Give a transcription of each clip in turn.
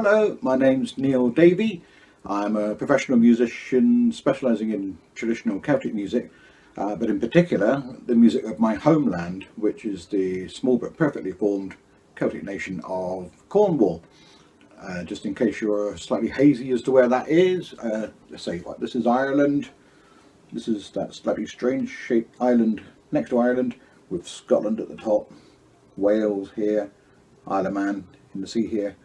Hello, my name's Davey. I'm a professional musician specialising in traditional Celtic music, but in particular the music of my homeland, which is the small but perfectly formed Celtic Nation of Cornwall. Just in case you're slightly hazy as to where that is, let's say what, this is Ireland. This is that slightly strange shaped island next to Ireland with Scotland at the top, Wales here, Isle of Man in the sea here,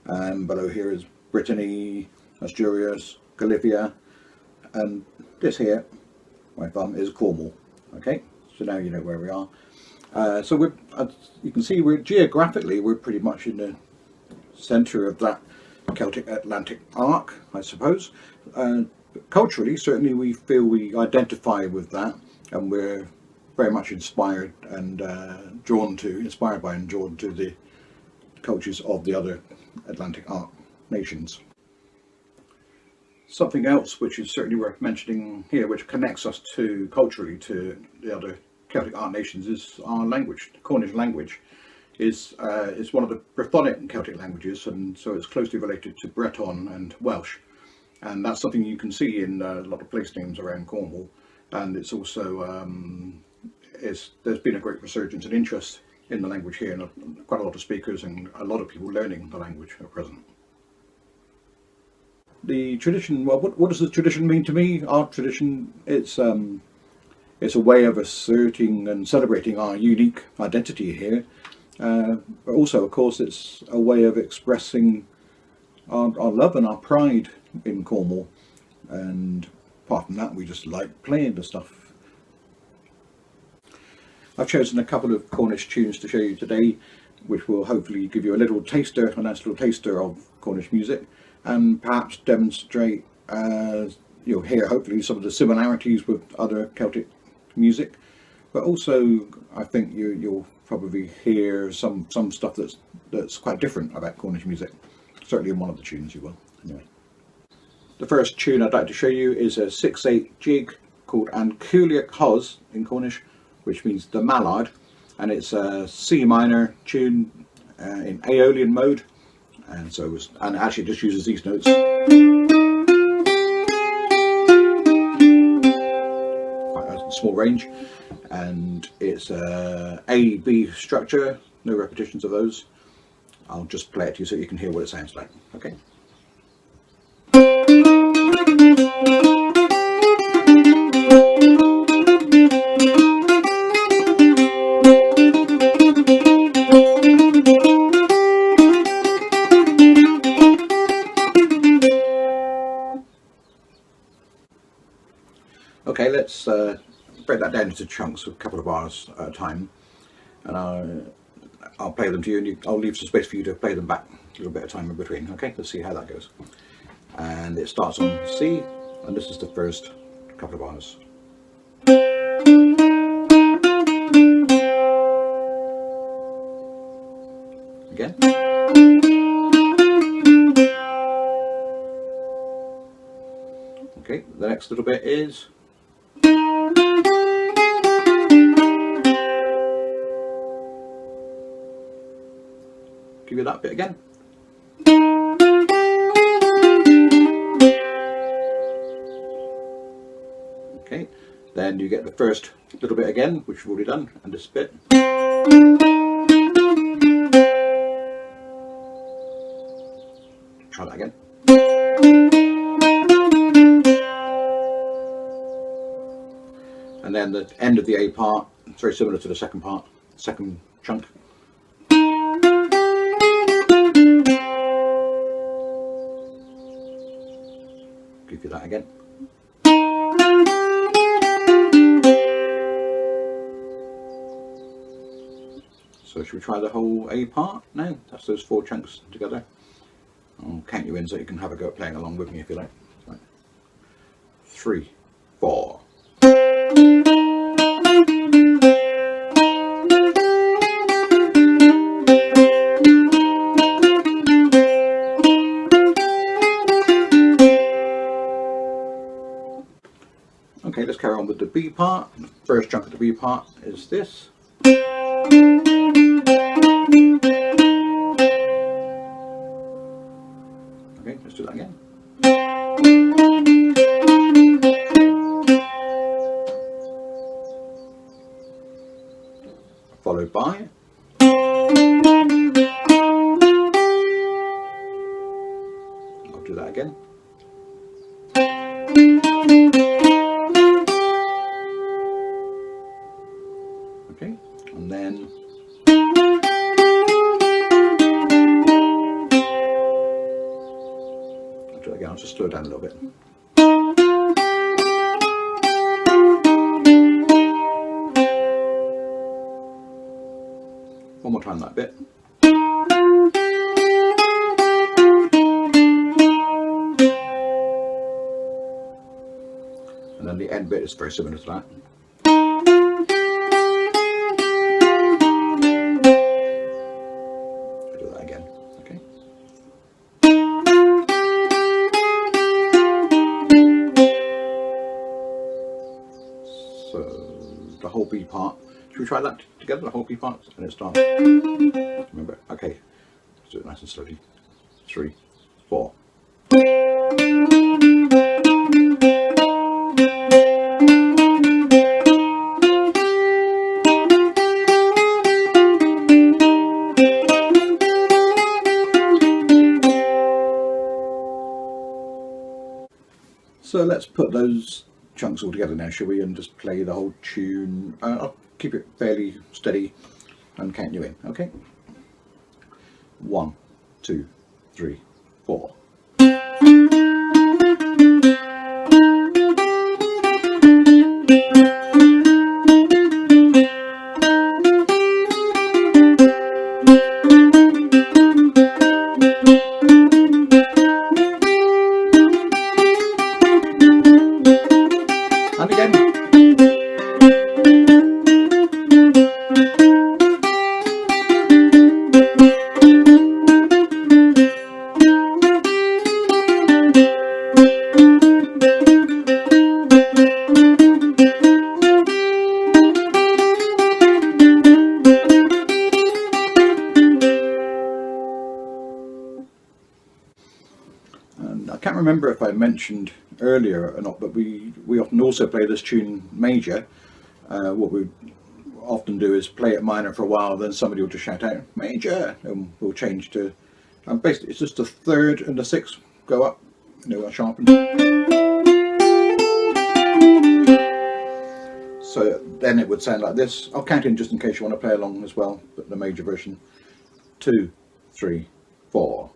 and below here is Brittany, Asturias, Galicia, and this here, my farm, is Cornwall. Okay, so now you know where we are. So we're, as you can see, we're geographically, we're pretty much in the centre of that Celtic Atlantic arc, I suppose. But culturally, certainly we feel we identify with that, and we're very much inspired and inspired by and drawn to the cultures of the other Atlantic arc nations. Something else which is certainly worth mentioning here, which connects us culturally to the other Celtic arc nations, is our language. The Cornish language is one of the Brythonic Celtic languages, and so it's closely related to Breton and Welsh, and that's something you can see in a lot of place names around Cornwall. And it's also there's been a great resurgence and interest in the language here, and quite a lot of speakers and a lot of people learning the language at present. The tradition, well, what does the tradition mean to me? Our tradition, it's a way of asserting and celebrating our unique identity here, but also, of course, it's a way of expressing our love and our pride in Cornwall. And apart from that, we just like playing the stuff. I've chosen a couple of Cornish tunes to show you today, which will hopefully give you a nice little taster of Cornish music, and perhaps demonstrate, you'll hear hopefully some of the similarities with other Celtic music, but also I think you'll probably hear some stuff that's quite different about Cornish music. Certainly in one of the tunes you will. Anyway, the first tune I'd like to show you is a 6/8 jig called Untitled Chapter in Cornish, which means the Mallard, and it's a C minor tune in Aeolian mode, and it actually just uses these notes. Quite a small range, and it's a A-B structure, no repetitions of those. I'll just play it to you so you can hear what it sounds like. Okay. Okay, let's break that down into chunks, a couple of bars at a time, and I'll play them to you, and I'll leave some space for you to play them back a little bit of time in between. Okay, let's see how that goes. And it starts on C, and this is the first couple of bars. Again. Okay, the next little bit is give you that bit again. Okay, then you get the first little bit again, which we've already done, and this bit. Try that again. And then the end of the A part, it's very similar to the second part, second chunk. Give you that again. So should we try the whole A part now? That's those 4 chunks together. I'll count you in so you can have a go at playing along with me if you like. Right. 3, 4. Okay, let's carry on with the B part. The first chunk of the B part is this. Let's do that again. Followed by I'll do that again. Okay, and then I'll do it again. I'll just slow it down a little bit. One more time that bit. And then the end bit is very similar to that. I'll do that again. Okay. So the whole B part. Should we try that together, the whole B part? And it starts. Remember? Okay. Let's do it nice and slowly. 3, 4. So let's put those chunks all together now, shall we, and just play the whole tune. I'll keep it fairly steady and count you in, okay? 1, 2, 3, 4. And again. And I can't remember if I mentioned earlier or not, but we often also play this tune major. What we often do is play it minor for a while, then somebody will just shout out major, and we'll change to basically it's just the third and the sixth go up, a sharpen. So then it would sound like this. I'll count in just in case you want to play along as well, but the major version. 2, 3, 4.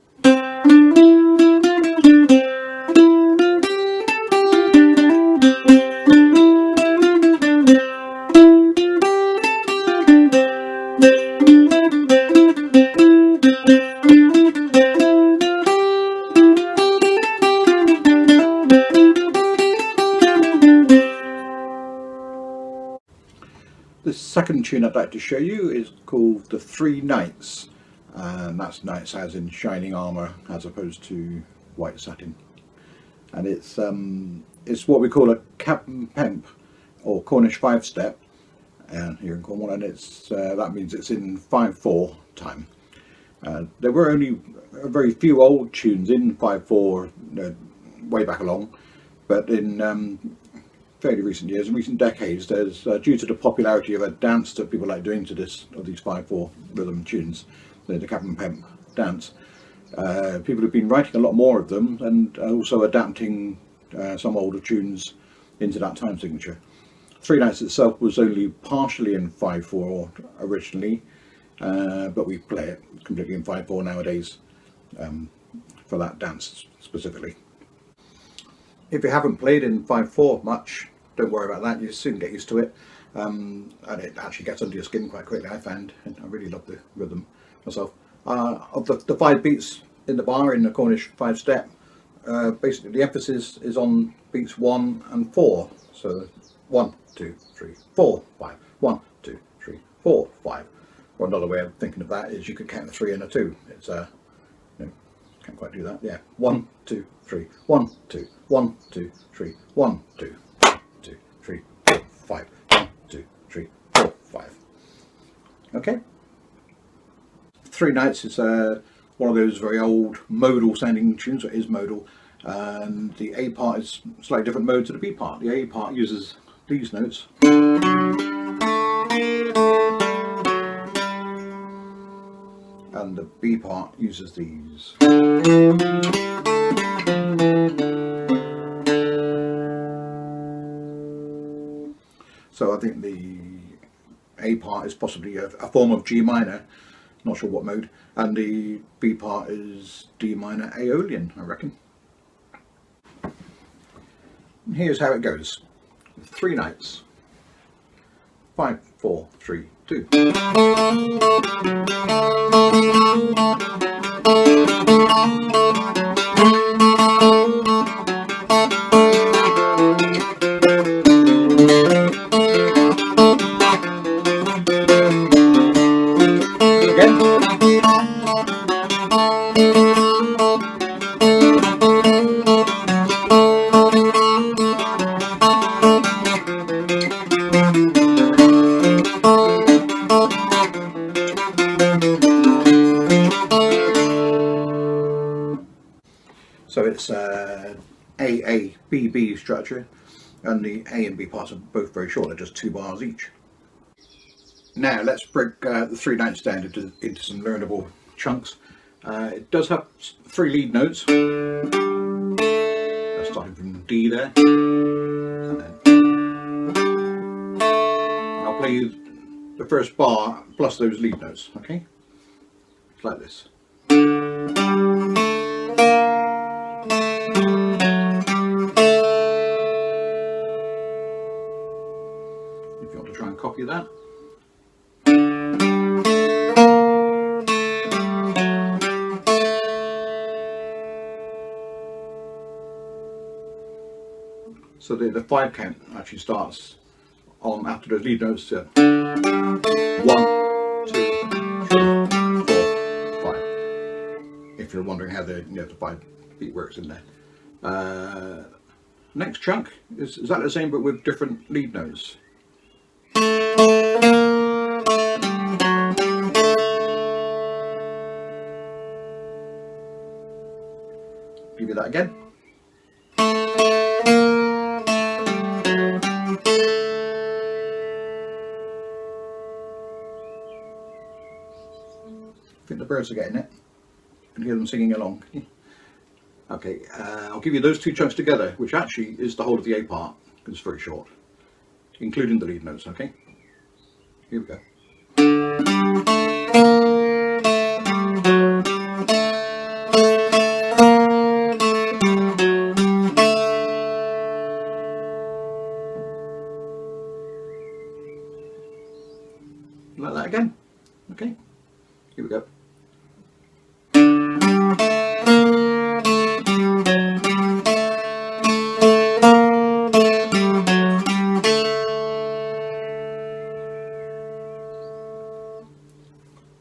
The second tune I'd like to show you is called The Three Knights, and that's knights as in shining armour as opposed to white satin. And it's what we call a cap and pemp, or Cornish 5-step, here in Cornwall, and it's that means it's in 5/4 time. There were only a very few old tunes in 5/4 way back along, but in fairly recent years, in recent decades, there's due to the popularity of a dance that people like doing to these 5/4 rhythm tunes, the cap and pemp dance. People have been writing a lot more of them and also adapting some older tunes into that time signature. Three Knights itself was only partially in 5/4 originally, but we play it completely in 5/4 nowadays for that dance specifically. If you haven't played in 5/4 much, don't worry about that, you soon get used to it, and it actually gets under your skin quite quickly, I found, and I really love the rhythm myself. Of the 5 beats in the bar in the Cornish 5-step, basically the emphasis is on beats 1 and 4, so 1, 2, 3, 4, 5, 1, 2, 3, 4, 5. Or another way of thinking of that is you could count a 3 and a 2. It's can't quite do that. Yeah, 1, 2, 3, 1, 2, 1, 2, 3, 1, 2, 2, 3, 4, 5, 1, 2, 3, 4, 5. Okay. Three Knights is one one of those very old modal sounding tunes, or is modal, and the A part is slightly different mode to the B part. The A part uses these notes, and the B part uses these. So I think the A part is possibly a form of G minor, not sure what mode, and the B part is D minor Aeolian, I reckon. And here's how it goes. 3 notes. 5, 4, 3, 2. So it's A-A-B-B structure, and the A and B parts are both very short, they're just 2 bars each. Now let's break the 3 notes down into some learnable chunks. It does have 3 lead notes, starting from D there, and then I'll play you the first bar plus those lead notes, okay? It's like this. If you want to try and copy that. So the 5 count actually starts on after those lead notes to 1, 2, 3, 4, 5. If you're wondering how the 5 beat works in there. Next chunk is exactly the same but with different lead notes. Give you that again. I think the birds are getting it. You can hear them singing along. Okay, I'll give you those 2 chunks together, which actually is the whole of the A part, because it's very short, including the lead notes, okay? Here we go. Like that again. Okay, here we go.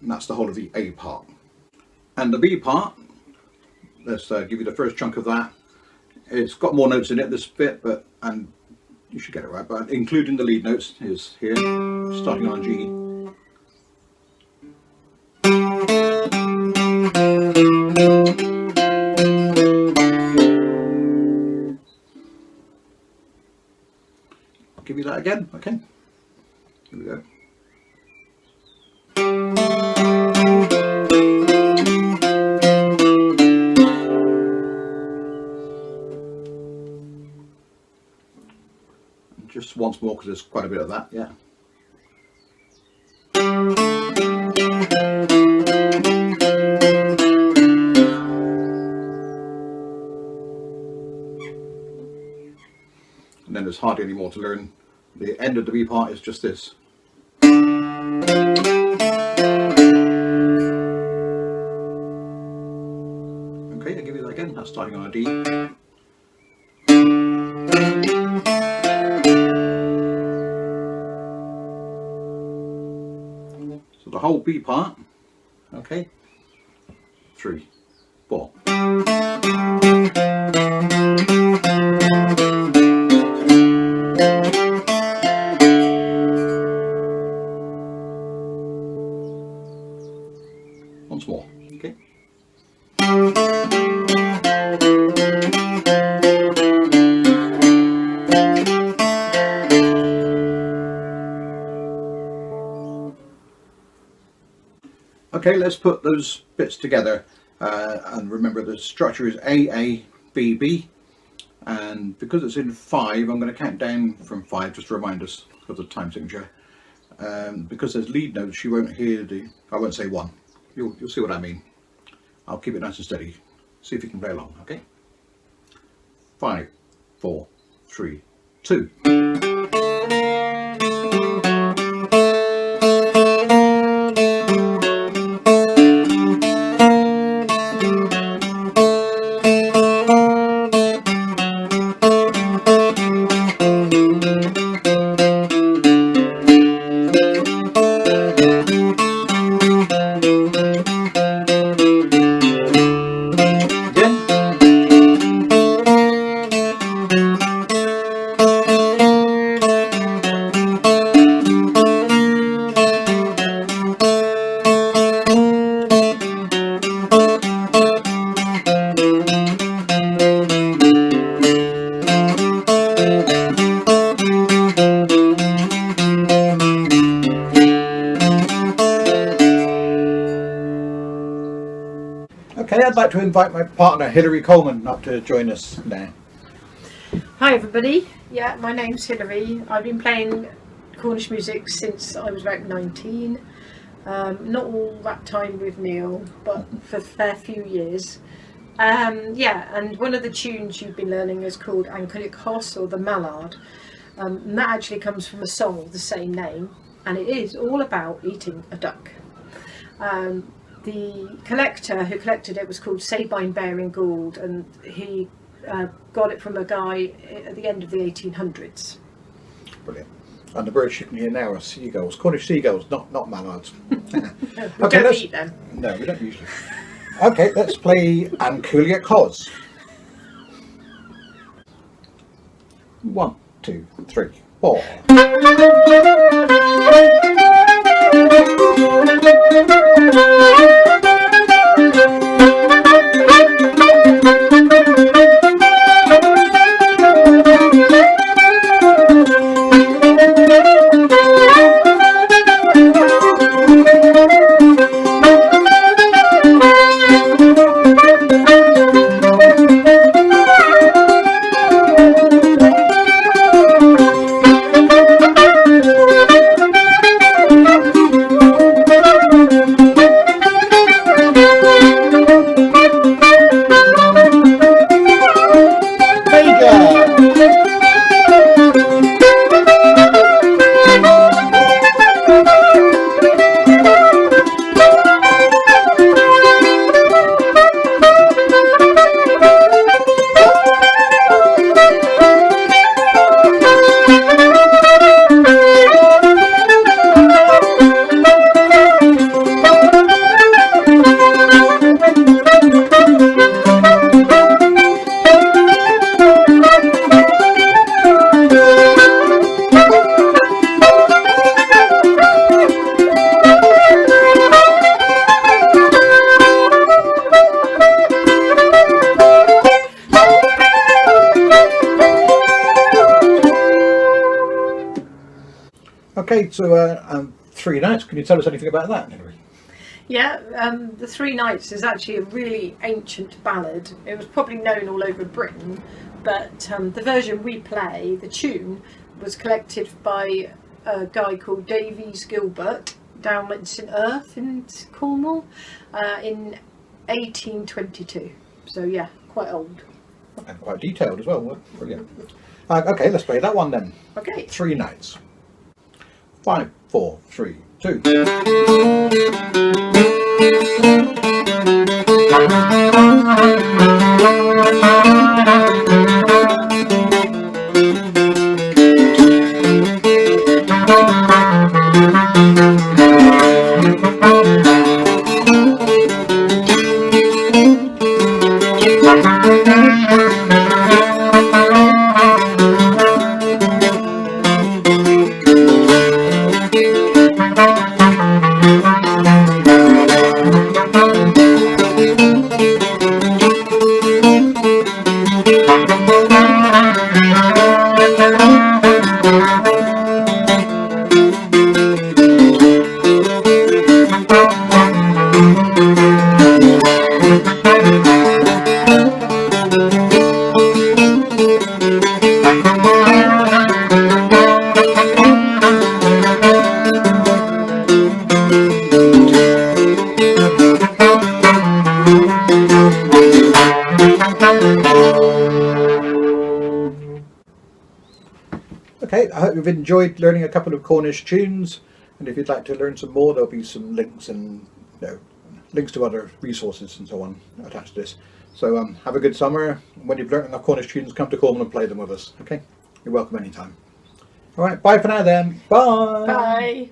And that's the whole of the A part. And the B part, let's give you the first chunk of that. It's got more notes in it, this bit, and you should get it right, but including the lead notes is here, starting on G. I'll give you that again, okay? Here we go. Just once more because there's quite a bit of that, yeah. And then there's hardly any more to learn. The end of the B part is just this. Okay, I'll give you that again. That's starting on a D. So the whole B part, okay, 3, 4. Once more, okay. Okay, let's put those bits together, and remember the structure is AABB, and because it's in 5, I'm going to count down from 5 just to remind us of the time signature. Because there's lead notes, you won't hear I won't say 1. You'll see what I mean. I'll keep it nice and steady. See if you can play along, okay? 5, 4, 3, 2. Okay, I'd like to invite my partner Hilary Coleman up to join us now. Hi everybody, yeah, my name's Hilary. I've been playing Cornish music since I was about 19. Not all that time with Neil, but for a fair few years. Yeah, and one of the tunes you've been learning is called Untitled Chapter, or the Mallard. And that actually comes from a song of the same name, and it is all about eating a duck. The collector who collected it was called Sabine Baring Gould, and he got it from a guy at the end of the 1800s. Brilliant. And the birds you can hear now are seagulls, Cornish seagulls, not mallards. We don't eat them. No, we don't usually. Okay, let's play Anculia Cos. 1, 2, 3, 4. Okay, so 3 Nights, can you tell us anything about that, Hilary? Yeah, the 3 Nights is actually a really ancient ballad. It was probably known all over Britain, but the version we play, the tune, was collected by a guy called Davey Gilbert down at St Earth in Cornwall in 1822. So yeah, quite old. And quite detailed as well. Brilliant. Okay, let's play that one then. Okay. 3 Nights. 5, 4, 3, 2. Okay, I hope you've enjoyed learning a couple of Cornish tunes, and if you'd like to learn some more, there'll be some links and links to other resources and so on attached to this. So have a good summer. When you've learned enough Cornish tunes, come to Cornwall and play them with us. Okay, you're welcome anytime. All right, bye for now then. Bye. Bye.